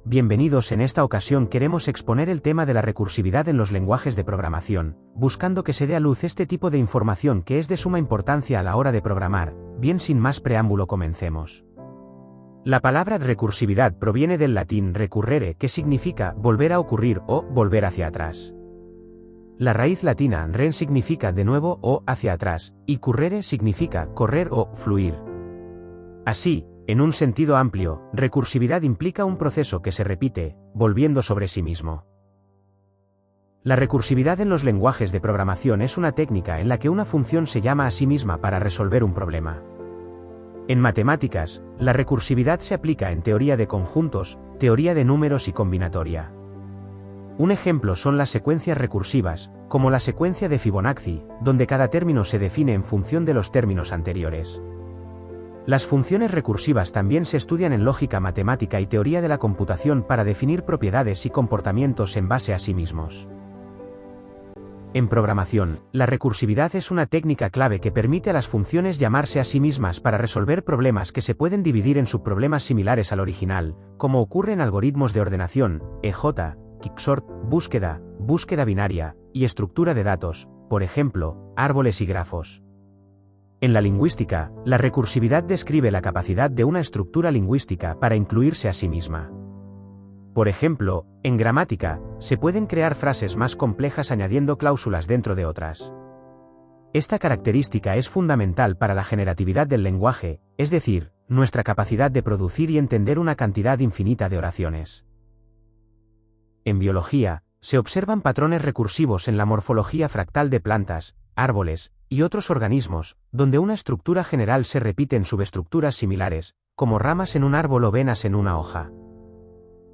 Bienvenidos. En esta ocasión queremos exponer el tema de la recursividad en los lenguajes de programación, buscando que se dé a luz este tipo de información que es de suma importancia a la hora de programar. Bien, sin más preámbulo, comencemos. La palabra recursividad proviene del latín recurrere, que significa volver a ocurrir o volver hacia atrás. La raíz latina ren significa de nuevo o hacia atrás, y currere significa correr o fluir. Así, en un sentido amplio, recursividad implica un proceso que se repite, volviendo sobre sí mismo. La recursividad en los lenguajes de programación es una técnica en la que una función se llama a sí misma para resolver un problema. En matemáticas, la recursividad se aplica en teoría de conjuntos, teoría de números y combinatoria. Un ejemplo son las secuencias recursivas, como la secuencia de Fibonacci, donde cada término se define en función de los términos anteriores. Las funciones recursivas también se estudian en lógica matemática y teoría de la computación para definir propiedades y comportamientos en base a sí mismos. En programación, la recursividad es una técnica clave que permite a las funciones llamarse a sí mismas para resolver problemas que se pueden dividir en subproblemas similares al original, como ocurre en algoritmos de ordenación, EJ, quicksort, búsqueda binaria, y estructura de datos, por ejemplo, árboles y grafos. En la lingüística, la recursividad describe la capacidad de una estructura lingüística para incluirse a sí misma. Por ejemplo, en gramática, se pueden crear frases más complejas añadiendo cláusulas dentro de otras. Esta característica es fundamental para la generatividad del lenguaje, es decir, nuestra capacidad de producir y entender una cantidad infinita de oraciones. En biología, se observan patrones recursivos en la morfología fractal de plantas, árboles, y otros organismos, donde una estructura general se repite en subestructuras similares, como ramas en un árbol o venas en una hoja.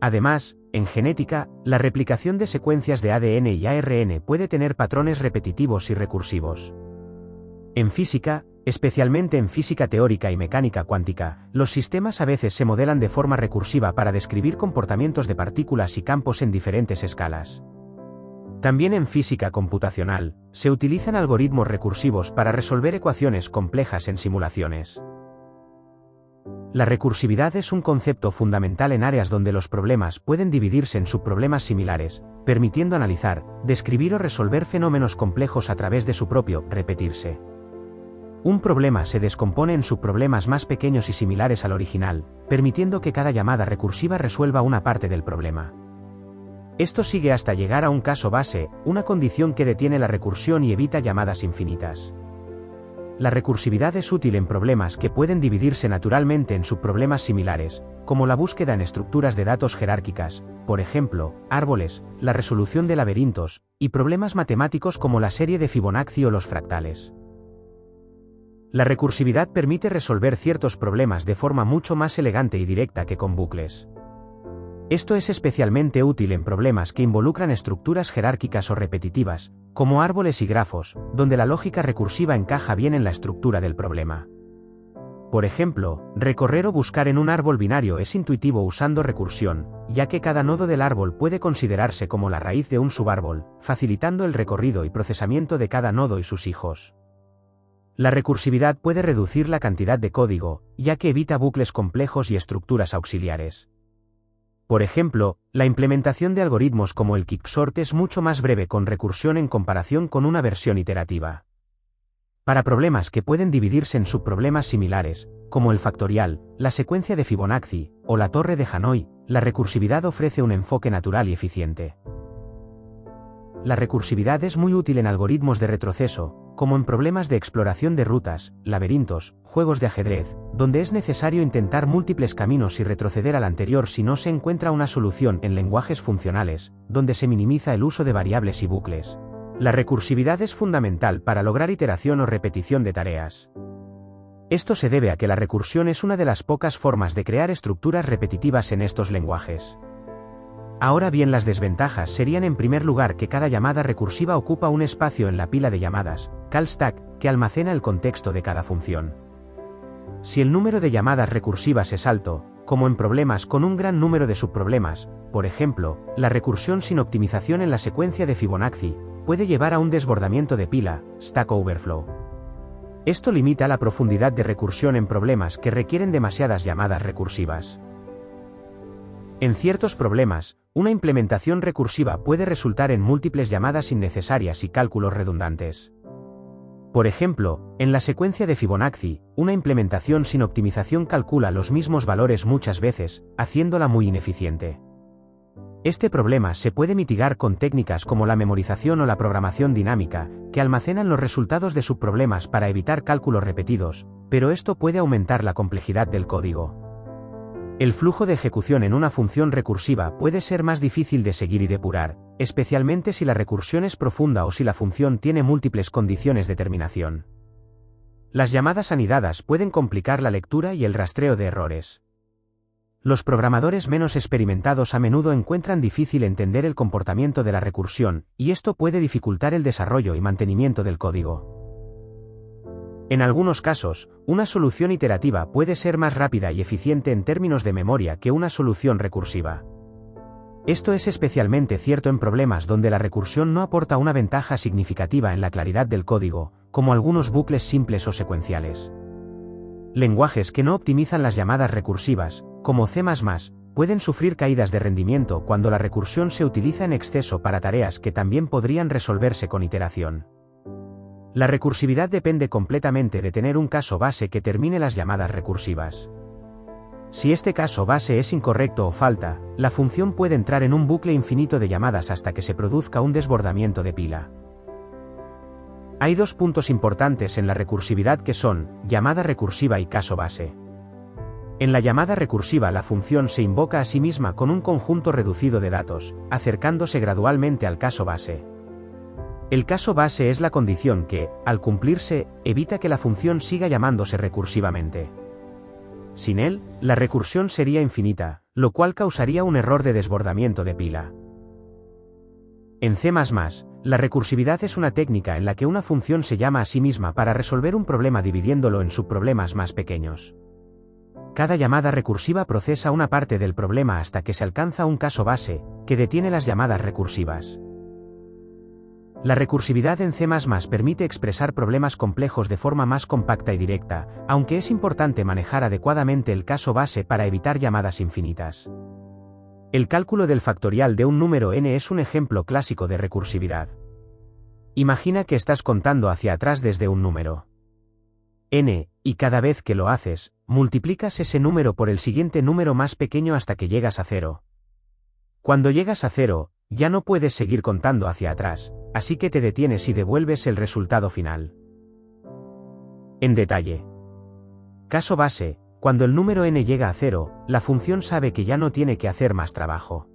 Además, en genética, la replicación de secuencias de ADN y ARN puede tener patrones repetitivos y recursivos. En física, especialmente en física teórica y mecánica cuántica, los sistemas a veces se modelan de forma recursiva para describir comportamientos de partículas y campos en diferentes escalas. También en física computacional, se utilizan algoritmos recursivos para resolver ecuaciones complejas en simulaciones. La recursividad es un concepto fundamental en áreas donde los problemas pueden dividirse en subproblemas similares, permitiendo analizar, describir o resolver fenómenos complejos a través de su propio repetirse. Un problema se descompone en subproblemas más pequeños y similares al original, permitiendo que cada llamada recursiva resuelva una parte del problema. Esto sigue hasta llegar a un caso base, una condición que detiene la recursión y evita llamadas infinitas. La recursividad es útil en problemas que pueden dividirse naturalmente en subproblemas similares, como la búsqueda en estructuras de datos jerárquicas, por ejemplo, árboles, la resolución de laberintos, y problemas matemáticos como la serie de Fibonacci o los fractales. La recursividad permite resolver ciertos problemas de forma mucho más elegante y directa que con bucles. Esto es especialmente útil en problemas que involucran estructuras jerárquicas o repetitivas, como árboles y grafos, donde la lógica recursiva encaja bien en la estructura del problema. Por ejemplo, recorrer o buscar en un árbol binario es intuitivo usando recursión, ya que cada nodo del árbol puede considerarse como la raíz de un subárbol, facilitando el recorrido y procesamiento de cada nodo y sus hijos. La recursividad puede reducir la cantidad de código, ya que evita bucles complejos y estructuras auxiliares. Por ejemplo, la implementación de algoritmos como el quicksort es mucho más breve con recursión en comparación con una versión iterativa. Para problemas que pueden dividirse en subproblemas similares, como el factorial, la secuencia de Fibonacci, o la torre de Hanoi, la recursividad ofrece un enfoque natural y eficiente. La recursividad es muy útil en algoritmos de retroceso, como en problemas de exploración de rutas, laberintos, juegos de ajedrez, donde es necesario intentar múltiples caminos y retroceder al anterior si no se encuentra una solución. En lenguajes funcionales, donde se minimiza el uso de variables y bucles. La recursividad es fundamental para lograr iteración o repetición de tareas. Esto se debe a que la recursión es una de las pocas formas de crear estructuras repetitivas en estos lenguajes. Ahora bien, las desventajas serían en primer lugar que cada llamada recursiva ocupa un espacio en la pila de llamadas, call stack, que almacena el contexto de cada función. Si el número de llamadas recursivas es alto, como en problemas con un gran número de subproblemas, por ejemplo, la recursión sin optimización en la secuencia de Fibonacci, puede llevar a un desbordamiento de pila, stack overflow. Esto limita la profundidad de recursión en problemas que requieren demasiadas llamadas recursivas. En ciertos problemas, una implementación recursiva puede resultar en múltiples llamadas innecesarias y cálculos redundantes. Por ejemplo, en la secuencia de Fibonacci, una implementación sin optimización calcula los mismos valores muchas veces, haciéndola muy ineficiente. Este problema se puede mitigar con técnicas como la memorización o la programación dinámica, que almacenan los resultados de subproblemas para evitar cálculos repetidos, pero esto puede aumentar la complejidad del código. El flujo de ejecución en una función recursiva puede ser más difícil de seguir y depurar, especialmente si la recursión es profunda o si la función tiene múltiples condiciones de terminación. Las llamadas anidadas pueden complicar la lectura y el rastreo de errores. Los programadores menos experimentados a menudo encuentran difícil entender el comportamiento de la recursión, y esto puede dificultar el desarrollo y mantenimiento del código. En algunos casos, una solución iterativa puede ser más rápida y eficiente en términos de memoria que una solución recursiva. Esto es especialmente cierto en problemas donde la recursión no aporta una ventaja significativa en la claridad del código, como algunos bucles simples o secuenciales. Lenguajes que no optimizan las llamadas recursivas, como C++, pueden sufrir caídas de rendimiento cuando la recursión se utiliza en exceso para tareas que también podrían resolverse con iteración. La recursividad depende completamente de tener un caso base que termine las llamadas recursivas. Si este caso base es incorrecto o falta, la función puede entrar en un bucle infinito de llamadas hasta que se produzca un desbordamiento de pila. Hay dos puntos importantes en la recursividad que son, llamada recursiva y caso base. En la llamada recursiva la función se invoca a sí misma con un conjunto reducido de datos, acercándose gradualmente al caso base. El caso base es la condición que, al cumplirse, evita que la función siga llamándose recursivamente. Sin él, la recursión sería infinita, lo cual causaría un error de desbordamiento de pila. En C++, la recursividad es una técnica en la que una función se llama a sí misma para resolver un problema dividiéndolo en subproblemas más pequeños. Cada llamada recursiva procesa una parte del problema hasta que se alcanza un caso base, que detiene las llamadas recursivas. La recursividad en C++ permite expresar problemas complejos de forma más compacta y directa, aunque es importante manejar adecuadamente el caso base para evitar llamadas infinitas. El cálculo del factorial de un número n es un ejemplo clásico de recursividad. Imagina que estás contando hacia atrás desde un número n, y cada vez que lo haces, multiplicas ese número por el siguiente número más pequeño hasta que llegas a 0. Cuando llegas a 0, ya no puedes seguir contando hacia atrás, así que te detienes y devuelves el resultado final. En detalle. Caso base: cuando el número n llega a 0, la función sabe que ya no tiene que hacer más trabajo.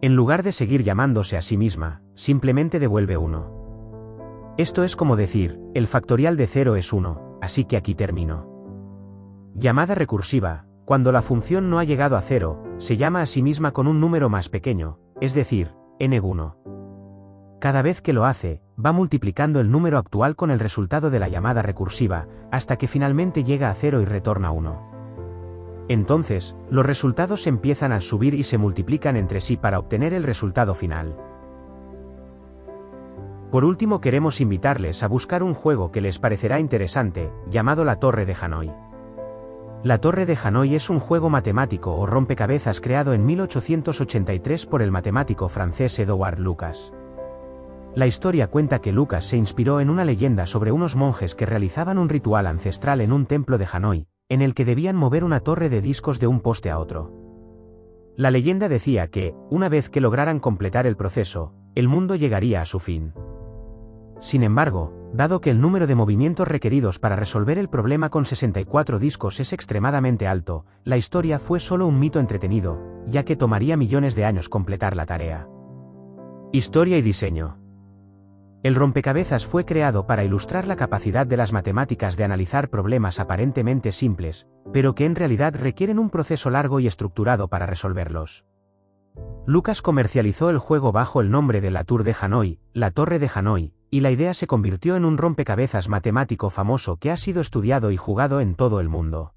En lugar de seguir llamándose a sí misma, simplemente devuelve 1. Esto es como decir, el factorial de 0 es 1, así que aquí termino. Llamada recursiva: cuando la función no ha llegado a 0, se llama a sí misma con un número más pequeño, es decir, n1. Cada vez que lo hace, va multiplicando el número actual con el resultado de la llamada recursiva, hasta que finalmente llega a 0 y retorna 1. Entonces, los resultados empiezan a subir y se multiplican entre sí para obtener el resultado final. Por último, queremos invitarles a buscar un juego que les parecerá interesante, llamado La Torre de Hanoi. La Torre de Hanoi es un juego matemático o rompecabezas creado en 1883 por el matemático francés Edouard Lucas. La historia cuenta que Lucas se inspiró en una leyenda sobre unos monjes que realizaban un ritual ancestral en un templo de Hanoi, en el que debían mover una torre de discos de un poste a otro. La leyenda decía que, una vez que lograran completar el proceso, el mundo llegaría a su fin. Sin embargo, dado que el número de movimientos requeridos para resolver el problema con 64 discos es extremadamente alto, la historia fue solo un mito entretenido, ya que tomaría millones de años completar la tarea. Historia y diseño. El rompecabezas fue creado para ilustrar la capacidad de las matemáticas de analizar problemas aparentemente simples, pero que en realidad requieren un proceso largo y estructurado para resolverlos. Lucas comercializó el juego bajo el nombre de La Tour de Hanoi, La Torre de Hanoi, y la idea se convirtió en un rompecabezas matemático famoso que ha sido estudiado y jugado en todo el mundo.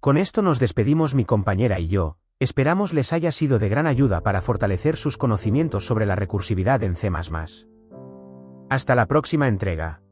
Con esto nos despedimos mi compañera y yo, esperamos les haya sido de gran ayuda para fortalecer sus conocimientos sobre la recursividad en C++. Hasta la próxima entrega.